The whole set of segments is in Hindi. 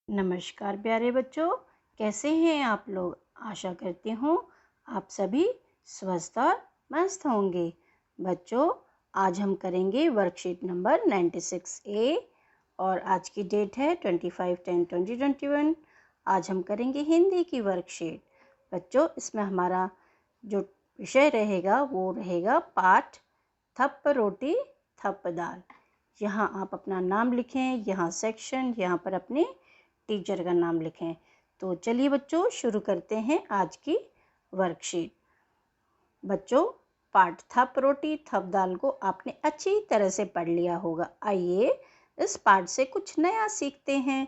नमस्कार प्यारे बच्चों, कैसे हैं आप लोग। आशा करती हूँ आप सभी स्वस्थ और मस्त होंगे। बच्चों, आज हम करेंगे वर्कशीट नंबर 96A और आज की डेट है 25/10/2021। आज हम करेंगे हिंदी की वर्कशीट। बच्चों, इसमें हमारा जो विषय रहेगा वो रहेगा पाठ थप्प रोटी थप्प दाल। यहाँ आप अपना नाम लिखें, यहाँ सेक्शन, यहाँ पर अपने टीचर का नाम लिखें। तो चलिए बच्चों, शुरू करते हैं आज की वर्कशीट। बच्चों, पाठ थप रोटी थप दाल को आपने अच्छी तरह से पढ़ लिया होगा। आइए इस पाठ से कुछ नया सीखते हैं।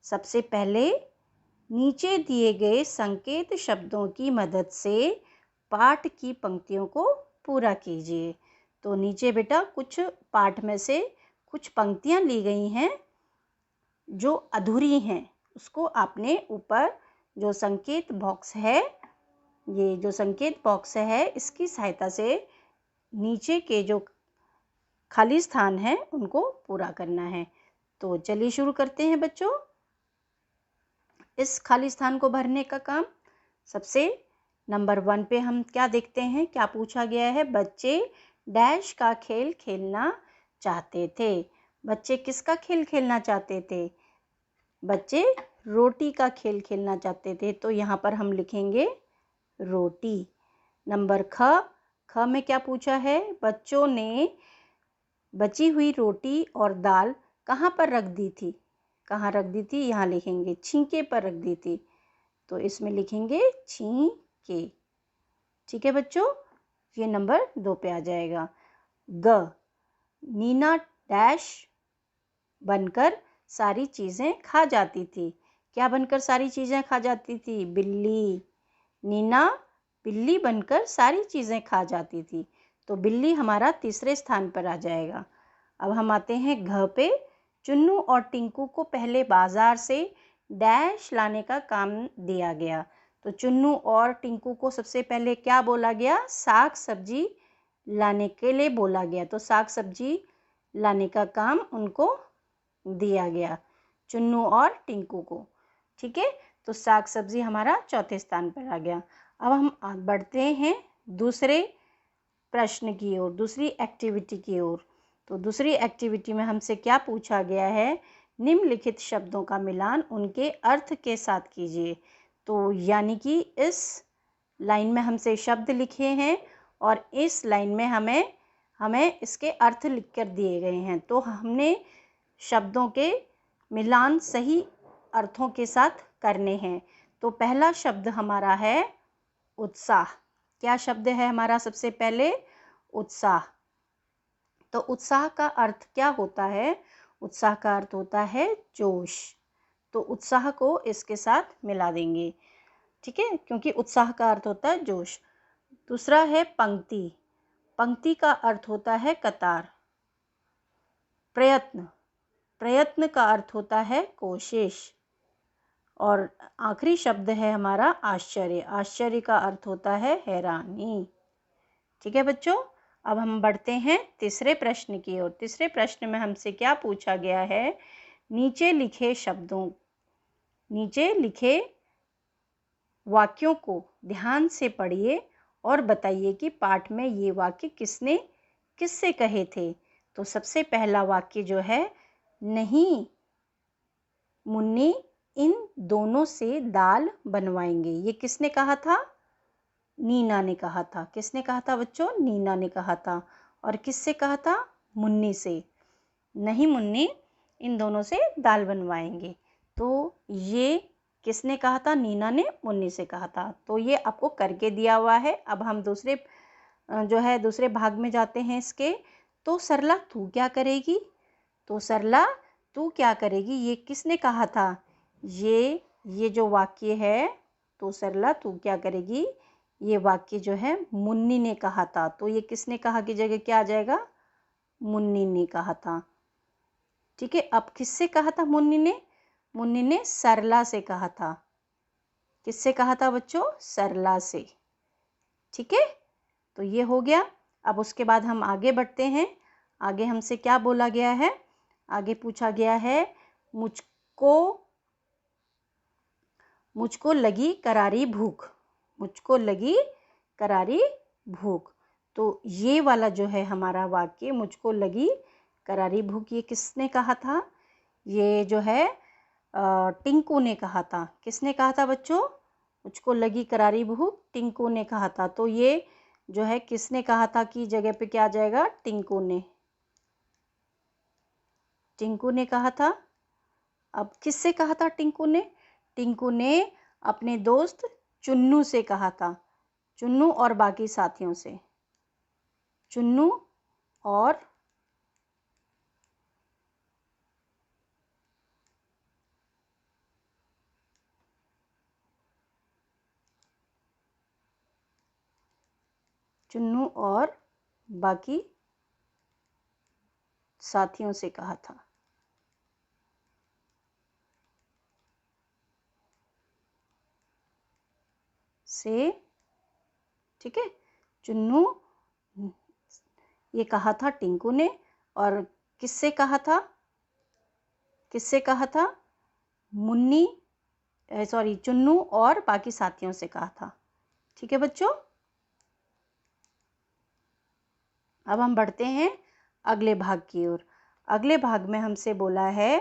सबसे पहले नीचे दिए गए संकेत शब्दों की मदद से पाठ की पंक्तियों को पूरा कीजिए। तो नीचे बेटा कुछ पाठ में से कुछ पंक्तियां ली गई हैं जो अधूरी हैं, उसको आपने ऊपर जो संकेत बॉक्स है, ये जो संकेत बॉक्स है, इसकी सहायता से नीचे के जो खाली स्थान है उनको पूरा करना है। तो चलिए शुरू करते हैं बच्चों इस खाली स्थान को भरने का काम। सबसे नंबर 1 पे हम क्या देखते हैं, क्या पूछा गया है। बच्चे डैश का खेल खेलना चाहते थे। बच्चे किसका खेल खेलना चाहते थे? बच्चे रोटी का खेल खेलना चाहते थे। तो यहाँ पर हम लिखेंगे रोटी। नंबर ख में क्या पूछा है। बच्चों ने बची हुई रोटी और दाल कहाँ पर रख दी थी? कहाँ रख दी थी? यहाँ लिखेंगे छींके पर रख दी थी। तो इसमें लिखेंगे छींके। ठीक है बच्चों, ये नंबर 2 पे आ जाएगा। नीना डैश बनकर सारी चीज़ें खा जाती थी। क्या बनकर सारी चीज़ें खा जाती थी? बिल्ली। नीना बिल्ली बनकर सारी चीज़ें खा जाती थी। तो बिल्ली हमारा तीसरे स्थान पर आ जाएगा। अब हम आते हैं घ पे। चुन्नू और टिंकू को पहले बाजार से डैश लाने का काम दिया गया। तो चुन्नू और टिंकू को सबसे पहले क्या बोला गया? साग सब्जी लाने के लिए बोला गया। तो साग सब्जी लाने का काम उनको दिया गया, चुन्नू और टिंकू को। ठीक है, तो साग सब्जी हमारा चौथे स्थान पर आ गया। अब हम बढ़ते हैं दूसरे प्रश्न की ओर, दूसरी एक्टिविटी की ओर। तो दूसरी एक्टिविटी में हमसे क्या पूछा गया है। निम्नलिखित शब्दों का मिलान उनके अर्थ के साथ कीजिए। तो यानी कि इस लाइन में हमसे शब्द लिखे हैं और इस लाइन में हमें इसके अर्थ लिख कर दिए गए हैं। तो हमने शब्दों के मिलान सही अर्थों के साथ करने हैं। तो पहला शब्द हमारा है उत्साह। क्या शब्द है हमारा? सबसे पहले उत्साह। तो उत्साह का अर्थ क्या होता है? उत्साह का अर्थ होता है जोश। तो उत्साह को इसके साथ मिला देंगे। ठीक है, क्योंकि उत्साह का अर्थ होता है जोश। दूसरा है पंक्ति। पंक्ति का अर्थ होता है कतार। प्रयत्न। प्रयत्न का अर्थ होता है कोशिश। और आखिरी शब्द है हमारा आश्चर्य। आश्चर्य का अर्थ होता है हैरानी। ठीक है बच्चों, अब हम बढ़ते हैं तीसरे प्रश्न की ओर। तीसरे प्रश्न में हमसे क्या पूछा गया है। नीचे लिखे वाक्यों को ध्यान से पढ़िए और बताइए कि पाठ में ये वाक्य किससे कहे थे। तो सबसे पहला वाक्य जो है, नहीं मुन्नी इन दोनों से दाल बनवाएंगे, ये किसने कहा था? नीना ने कहा था। किसने कहा था बच्चों? नीना ने कहा था। और किससे कहा था? मुन्नी से। नहीं मुन्नी इन दोनों से दाल बनवाएंगे। तो ये किसने कहा था? नीना ने मुन्नी से कहा था। तो ये आपको करके दिया हुआ है। अब हम दूसरे भाग में जाते हैं इसके। तो सरला तू क्या करेगी? तो सरला तू क्या करेगी, ये किसने कहा था? ये जो वाक्य है, तो सरला तू क्या करेगी, ये वाक्य जो है मुन्नी ने कहा था। तो ये किसने कहा की जगह क्या आ जाएगा? मुन्नी ने कहा था। ठीक है, अब किससे कहा था मुन्नी ने? मुन्नी ने सरला से कहा था। किससे कहा था बच्चों? सरला से। ठीक है, तो ये हो गया। अब उसके बाद हम आगे बढ़ते हैं। आगे हमसे क्या बोला गया है? आगे पूछा गया है, मुझको मुझको लगी करारी भूख, मुझको लगी करारी भूख। तो ये वाला जो है हमारा वाक्य, मुझको लगी करारी भूख, ये किसने कहा था? ये जो है टिंकू ने कहा था। किसने कहा था बच्चों? मुझको लगी करारी भूख टिंकू ने कहा था। तो ये जो है किसने कहा था की जगह पे क्या आ जाएगा? टिंकू ने, टिंकू ने कहा था। अब किससे कहा था टिंकू ने? टिंकू ने अपने दोस्त चुन्नू से कहा था, चुन्नू और बाकी साथियों से, चुन्नू और चुन्नू और बाकी साथियों से कहा था। से, ठीक है, चुन्नू ये कहा था टिंकू ने, और किससे कहा था? किससे कहा था? मुन्नी सॉरी चुन्नू और बाकी साथियों से कहा था। ठीक है बच्चों, अब हम बढ़ते हैं अगले भाग की ओर। अगले भाग में हमसे बोला है,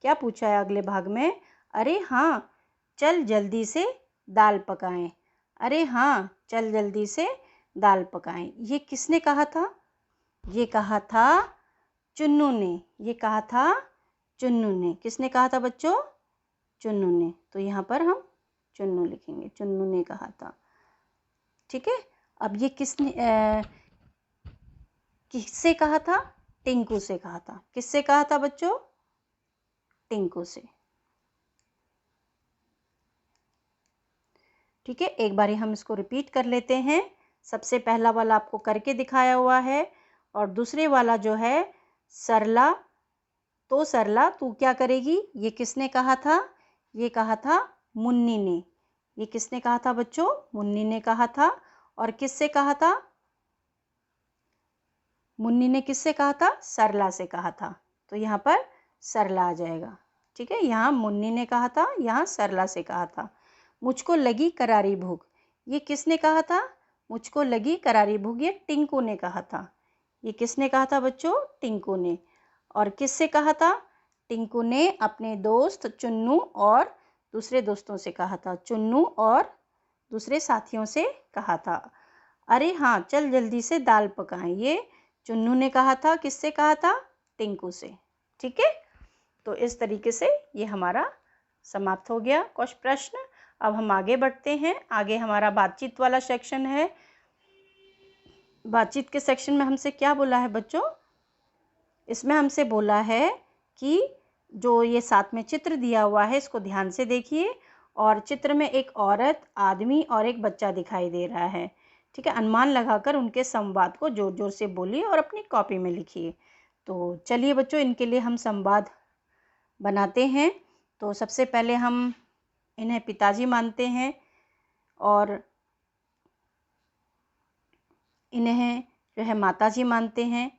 क्या पूछा है अगले भाग में? अरे हाँ चल जल्दी से दाल पकाएं। अरे हाँ चल जल्दी से दाल पकाएं। ये किसने कहा था? ये कहा था चुन्नू ने। ये कहा था चुन्नू ने। किसने कहा था बच्चों? चुन्नू ने। तो यहाँ पर हम चुन्नू लिखेंगे, चुन्नू ने कहा था। ठीक है, अब ये किससे कहा था? टिंकू से कहा था। किससे कहा था बच्चों? टिंकू से। ठीक है, एक बारी हम इसको रिपीट कर लेते हैं। सबसे पहला वाला आपको करके दिखाया हुआ है, और दूसरे वाला जो है सरला, तो सरला तू क्या करेगी, ये किसने कहा था? ये कहा था मुन्नी ने। ये किसने कहा था बच्चों? मुन्नी ने कहा था। और किससे कहा था? मुन्नी ने किससे कहा था? सरला से कहा था। तो यहाँ पर सरला आ जाएगा। ठीक है, यहाँ मुन्नी ने कहा था, यहाँ सरला से कहा था। मुझको लगी करारी भूख, ये किसने कहा था? मुझको लगी करारी भूख, ये टिंकू ने कहा था। ये किसने कहा था बच्चों? टिंकू ने। और किससे कहा था? टिंकू ने अपने दोस्त चुन्नू और दूसरे दोस्तों से कहा था, चुन्नू और दूसरे साथियों से कहा था। अरे हाँ चल जल्दी से दाल पकाएं, ये चुन्नू ने कहा था। किससे कहा था? टिंकू से। ठीक है, तो इस तरीके से ये हमारा समाप्त हो गया कुछ प्रश्न। अब हम आगे बढ़ते हैं। आगे हमारा बातचीत वाला सेक्शन है। बातचीत के सेक्शन में हमसे क्या बोला है बच्चों? इसमें हमसे बोला है कि जो ये साथ में चित्र दिया हुआ है इसको ध्यान से देखिए, और चित्र में एक औरत, आदमी और एक बच्चा दिखाई दे रहा है। ठीक है, अनुमान लगाकर उनके संवाद को जोर जोर से बोलिए और अपनी कॉपी में लिखिए। तो चलिए बच्चों, इनके लिए हम संवाद बनाते हैं। तो सबसे पहले हम इन्हें पिताजी मानते हैं, और इन्हें जो है माताजी मानते हैं।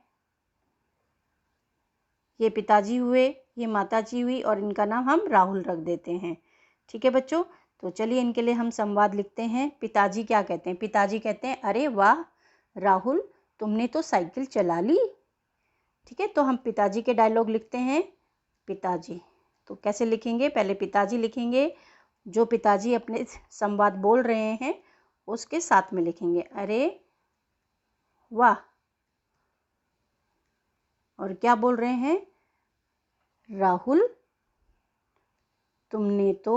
ये पिताजी हुए, ये माताजी हुई, और इनका नाम हम राहुल रख देते हैं। ठीक है बच्चों, तो चलिए इनके लिए हम संवाद लिखते हैं। पिताजी क्या कहते हैं? पिताजी कहते हैं, अरे वाह राहुल, तुमने तो साइकिल चला ली। ठीक है, तो हम पिताजी के डायलॉग लिखते हैं। पिताजी, तो कैसे लिखेंगे? पहले पिताजी लिखेंगे, जो पिताजी अपने संवाद बोल रहे हैं उसके साथ में लिखेंगे, अरे वाह। और क्या बोल रहे हैं? राहुल तुमने तो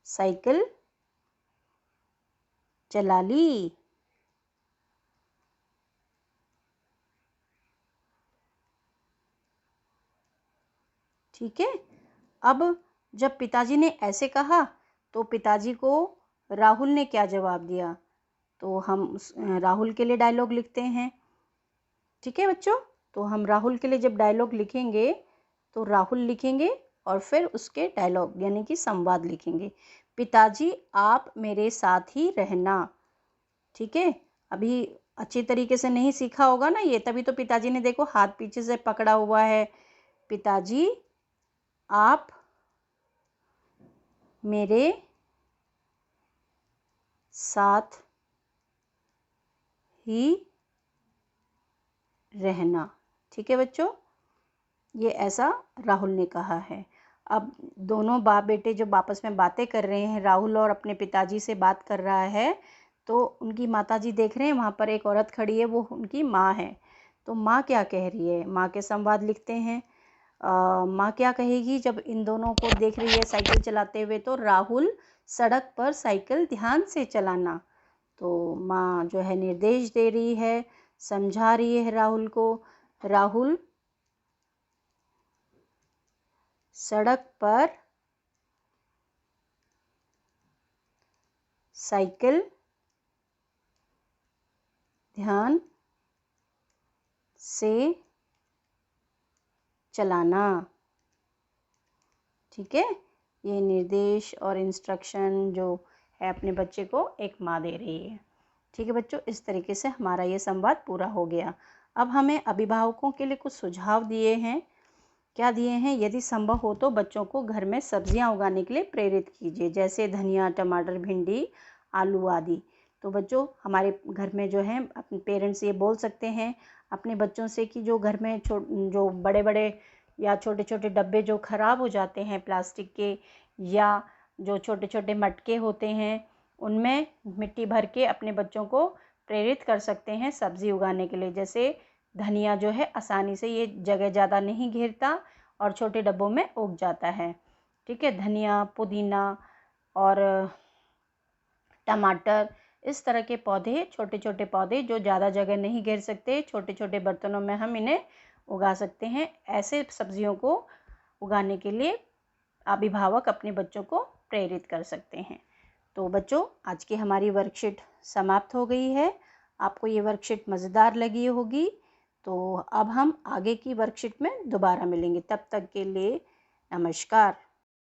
साइकिल चला ली। ठीक है, अब जब पिताजी ने ऐसे कहा तो पिताजी को राहुल ने क्या जवाब दिया? तो हम राहुल के लिए डायलॉग लिखते हैं। ठीक है बच्चों, तो हम राहुल के लिए जब डायलॉग लिखेंगे तो राहुल लिखेंगे और फिर उसके डायलॉग यानी कि संवाद लिखेंगे। पिताजी आप मेरे साथ ही रहना। ठीक है, अभी अच्छी तरीके से नहीं सीखा होगा ना ये, तभी तो पिताजी ने देखो हाथ पीछे से पकड़ा हुआ है। पिताजी आप मेरे साथ ही रहना। ठीक है बच्चों, ये ऐसा राहुल ने कहा है। अब दोनों बाप बेटे जब आपस में बातें कर रहे हैं, राहुल और अपने पिताजी से बात कर रहा है, तो उनकी माताजी देख रहे हैं वहाँ पर एक औरत खड़ी है, वो उनकी माँ है। तो माँ क्या कह रही है, माँ के संवाद लिखते हैं। माँ क्या कहेगी जब इन दोनों को देख रही है साइकिल चलाते हुए, तो राहुल सड़क पर साइकिल ध्यान से चलाना। तो माँ जो है निर्देश दे रही है, समझा रही है राहुल को। राहुल सड़क पर साइकिल ध्यान से चलाना। ठीक है, ये निर्देश और इंस्ट्रक्शन जो है अपने बच्चे को एक माँ दे रही है। ठीक है बच्चों, इस तरीके से हमारा ये संवाद पूरा हो गया। अब हमें अभिभावकों के लिए कुछ सुझाव दिए हैं। क्या दिए हैं, यदि संभव हो तो बच्चों को घर में सब्जियां उगाने के लिए प्रेरित कीजिए, जैसे धनिया, टमाटर, भिंडी, आलू आदि। तो बच्चों हमारे घर में जो है अपने पेरेंट्स ये बोल सकते हैं अपने बच्चों से कि जो घर में जो बड़े बड़े या छोटे छोटे डब्बे जो ख़राब हो जाते हैं प्लास्टिक के, या जो छोटे छोटे मटके होते हैं, उनमें मिट्टी भर के अपने बच्चों को प्रेरित कर सकते हैं सब्ज़ी उगाने के लिए। जैसे धनिया जो है आसानी से ये जगह ज़्यादा नहीं घेरता और छोटे डब्बों में उग जाता है। ठीक है, धनिया, पुदीना और टमाटर, इस तरह के पौधे, छोटे छोटे पौधे जो ज़्यादा जगह नहीं घेर सकते, छोटे छोटे बर्तनों में हम इन्हें उगा सकते हैं। ऐसे सब्जियों को उगाने के लिए अभिभावक अपने बच्चों को प्रेरित कर सकते हैं। तो बच्चों आज की हमारी वर्कशीट समाप्त हो गई है। आपको ये वर्कशीट मज़ेदार लगी होगी। तो अब हम आगे की वर्कशीट में दोबारा मिलेंगे। तब तक के लिए नमस्कार।